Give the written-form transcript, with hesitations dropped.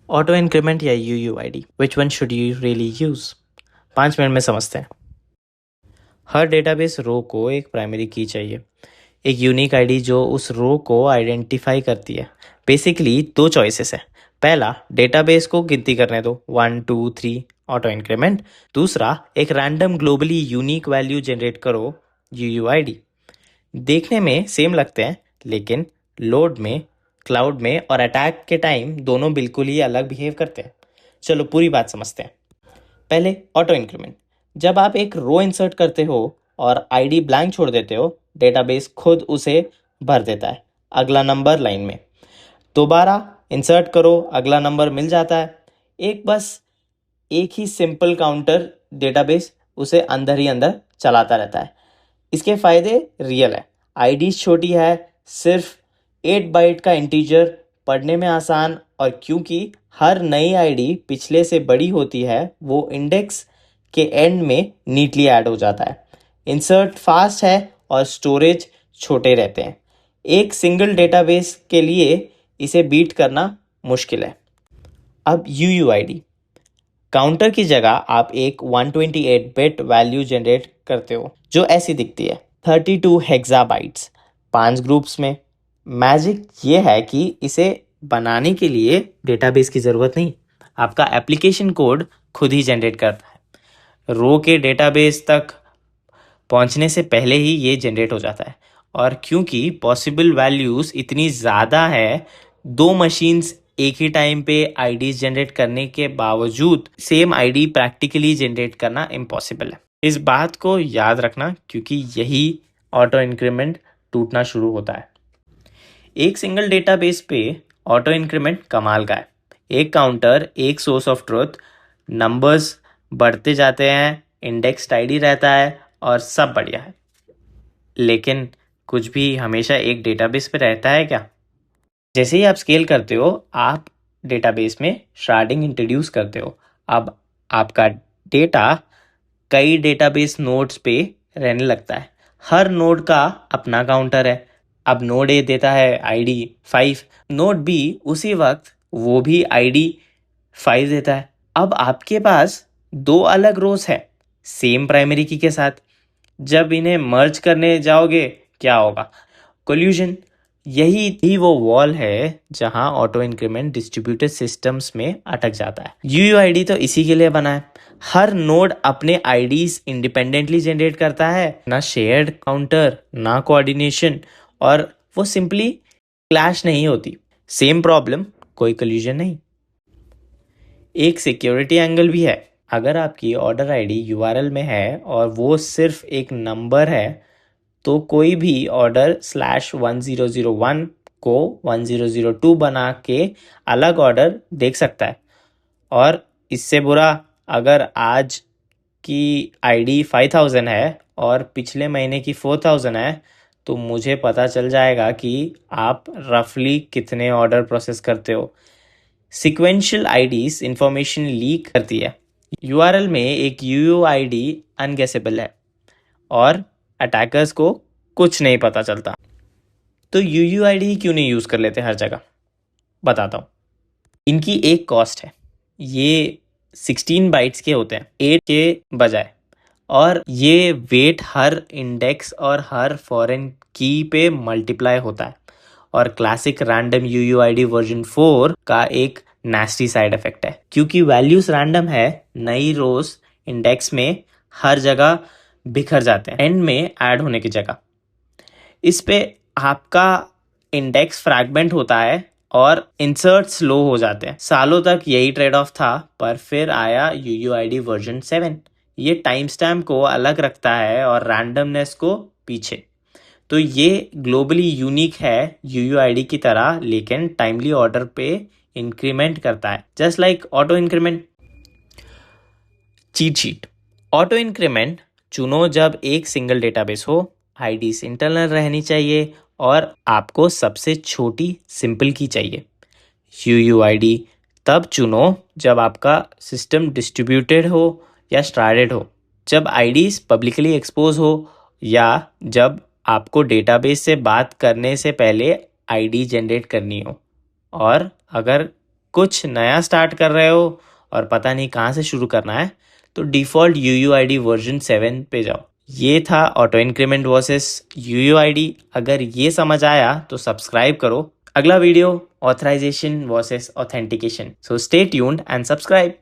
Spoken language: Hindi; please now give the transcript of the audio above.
ऑटो इंक्रीमेंट या UUID, which one should you really use? 5 minute में समझते हैं। हर डेटाबेस रो को एक प्राइमरी की चाहिए, एक यूनिक आईडी जो उस रो को आइडेंटिफाई करती है। बेसिकली 2 चॉइसेस है। पहला, डेटाबेस को गिनती करने दो 1 2 3 ऑटो इंक्रीमेंट। दूसरा, एक random globally unique value generate करो UUID। देखने में सेम लगते हैं, लेकिन लोड में, क्लाउड में और अटैक के टाइम दोनों बिल्कुल ही अलग बिहेव करते हैं। चलो पूरी बात समझते हैं। पहले ऑटो इंक्रीमेंट। जब आप एक रो इंसर्ट करते हो और आईडी ब्लैंक छोड़ देते हो, डेटाबेस खुद उसे भर देता है अगला नंबर लाइन में। दोबारा इंसर्ट करो, अगला नंबर मिल जाता है। एक ही सिंपल काउंटर डेटाबेस उसे अंदर ही अंदर चलाता रहता है। इसके फायदे रियल है। आईडी छोटी है, सिर्फ 8 बाइट का इंटीजर, पढ़ने में आसान, और क्योंकि हर नई आईडी पिछले से बड़ी होती है, वो इंडेक्स के एंड में नीटली ऐड हो जाता है। इंसर्ट फास्ट है और स्टोरेज छोटे रहते हैं। एक सिंगल डेटाबेस के लिए इसे बीट करना मुश्किल है। अब UUID काउंटर की जगह आप एक 128 बिट वैल्यू जनरेट करते हो जो ऐसी दिखती है, 32 हेक्साबाइट्स, 5 ग्रुप्स में। मैजिक ये है कि इसे बनाने के लिए डेटाबेस की ज़रूरत नहीं, आपका एप्लीकेशन कोड खुद ही जनरेट करता है। रो के डेटाबेस तक पहुंचने से पहले ही ये जनरेट हो जाता है। और क्योंकि पॉसिबल वैल्यूज़ इतनी ज़्यादा है, 2 मशीन्स एक ही टाइम पे आईडीज जनरेट करने के बावजूद सेम आईडी प्रैक्टिकली जनरेट करना इम्पॉसिबल है। इस बात को याद रखना, क्योंकि यही ऑटो इंक्रीमेंट टूटना शुरू होता है। एक सिंगल डेटाबेस पे ऑटो इंक्रीमेंट कमाल का है। एक काउंटर, एक सोर्स ऑफ ट्रुथ, नंबर्स बढ़ते जाते हैं, इंडेक्स टाइडी रहता है और सब बढ़िया है। लेकिन कुछ भी हमेशा एक डेटाबेस पे रहता है क्या? जैसे ही आप स्केल करते हो, आप डेटाबेस में श्रार्डिंग इंट्रोड्यूस करते हो। अब आपका डेटा कई डेटाबेस नोड्स पे रहने लगता है। हर नोड का अपना काउंटर है। अब नोड ए देता है आईडी 5, नोड बी उसी वक्त वो भी आईडी 5 देता है। अब आपके पास 2 अलग रोज है सेम प्राइमरी की के साथ। जब इन्हें मर्ज करने जाओगे, क्या होगा? कोल्यूशन। यही वो वॉल है जहां ऑटो इंक्रीमेंट डिस्ट्रीब्यूटेड सिस्टम्स में अटक जाता है। UUID तो इसी के लिए बना है। हर नोड अपने आईडीज इंडिपेंडेंटली जनरेट करता है, ना शेयर्ड काउंटर, ना कोऑर्डिनेशन, और वो सिंपली क्लैश नहीं होती। सेम प्रॉब्लम, कोई कोल्यूशन नहीं। एक सिक्योरिटी एंगल भी है। अगर आपकी ऑर्डर आईडी URL में है और वो सिर्फ एक नंबर है, तो कोई भी ऑर्डर /1001 को 1002 बना के अलग ऑर्डर देख सकता है। और इससे बुरा, अगर आज की आईडी 5000 है और पिछले महीने की 4000 है, तो मुझे पता चल जाएगा कि आप रफली कितने ऑर्डर प्रोसेस करते हो। सिक्वेंशियल आईडीज इंफॉर्मेशन लीक करती है। URL में एक UUID अनगेसेबल है और अटैकर्स को कुछ नहीं पता चलता। तो UUID क्यों नहीं यूज़ कर लेते हर जगह? बताता हूँ। इनकी एक कॉस्ट है। ये 16 बाइट्स के होते हैं, 8 के बजाय, और ये वेट हर इंडेक्स और हर फॉरेन की पे मल्टीप्लाई होता है। और क्लासिक रैंडम UUID वर्जन 4 का एक नेस्टी साइड इफेक्ट है, क्योंकि वैल्यूज रैंडम है, नई रोज इंडेक्स में हर जगह बिखर जाते हैं एंड में ऐड होने की जगह। इस पे आपका इंडेक्स फ्रैगमेंट होता है और इंसर्ट स्लो हो जाते हैं। सालों तक यही ट्रेड ऑफ था, पर फिर आया UUID वर्जन 7। ये टाइम स्टैम्प को अलग रखता है और रैंडमनेस को पीछे। तो ये ग्लोबली यूनिक है UUID की तरह, लेकिन टाइमली ऑर्डर पे इंक्रीमेंट करता है, just like auto increment. Cheat sheet. Auto increment चुनो जब एक सिंगल डेटाबेस हो, आईडीज इंटरनल रहनी चाहिए और आपको सबसे छोटी सिंपल की चाहिए। UUID तब चुनो जब आपका सिस्टम डिस्ट्रीब्यूटेड हो या स्ट्रैटेड हो, जब आईडीज पब्लिकली एक्सपोज हो, या जब आपको डेटाबेस से बात करने से पहले आईडी जनरेट करनी हो। और अगर कुछ नया स्टार्ट कर रहे हो और पता नहीं कहाँ से शुरू करना है, तो डिफ़ॉल्ट UUID वर्जन 7 पे जाओ। ये था ऑटो इंक्रीमेंट वर्सेस UUID। अगर ये समझ आया तो सब्सक्राइब करो। अगला video authorisation versus authentication. So stay tuned and subscribe.